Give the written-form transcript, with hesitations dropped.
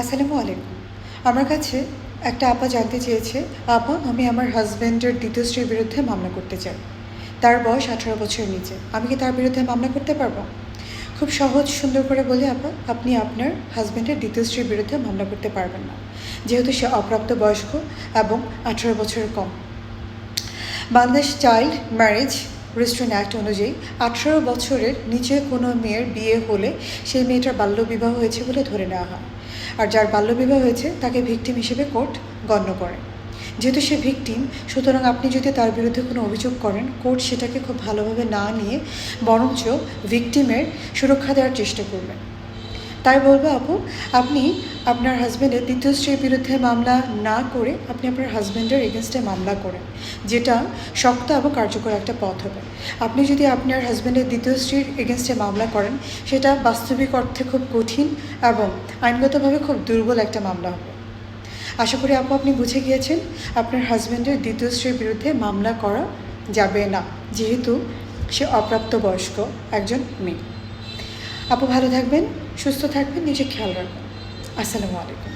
আসসালামু আলাইকুম। আমার কাছে একটা আপা জানতে চেয়েছে, আপা আমি আমার হাজব্যান্ডের দ্বিতীয় স্ত্রীর বিরুদ্ধে মামলা করতে চাই। তার বয়স 18 বছরের নিচে। আমি কি তার বিরুদ্ধে মামলা করতে পারবো? খুব সহজ সুন্দর করে বলি আপা, আপনি আপনার হাজব্যান্ডের দ্বিতীয় স্ত্রীর বিরুদ্ধে মামলা করতে পারবেন না, যেহেতু সে অপ্রাপ্তবয়স্ক এবং 18 বছরের কম। Bangladesh child marriage registration act অনুযায়ী 18 বছরের নিচে কোনো মেয়ের বিয়ে হলে সেই মেয়েটার বাল্যবিবাহ হয়েছে বলে ধরে নেওয়া হয়। আর যার বাল্যবিবাহ হয়েছে তাকে ভিকটিম হিসেবে কোর্ট গণ্য করে। যেহেতু সে ভিকটিম, সুতরাং আপনি যদি তার বিরুদ্ধে কোনো অভিযোগ করেন, কোর্ট সেটাকে খুব ভালোভাবে না নিয়ে বরঞ্চ ভিকটিমের সুরক্ষা দেওয়ার চেষ্টা করবেন। তাই বলবো আপু, আপনি আপনার হাজব্যান্ডের দ্বিতীয় স্ত্রীর বিরুদ্ধে মামলা না করে আপনি আপনার হাজব্যান্ডের এগেনস্টে মামলা করেন, যেটা শক্ত এবং কার্যকর একটা পথ হবে। আপনি যদি আপনার হাজব্যান্ডের দ্বিতীয় স্ত্রীর এগেনস্টে মামলা করেন, সেটা বাস্তবিক অর্থে খুব কঠিন এবং আইনগতভাবে খুব দুর্বল একটা মামলা হবে। আশা করি আপু আপনি বুঝে গিয়েছেন, আপনার হাজব্যান্ডের দ্বিতীয় স্ত্রীর বিরুদ্ধে মামলা করা যাবে না, যেহেতু সে অপ্রাপ্তবয়স্ক একজন মেয়ে। আপু ভালো থাকবেন, সুস্থ থাকবেন, নিজের খেয়াল রাখবেন। আসসালামু আলাইকুম।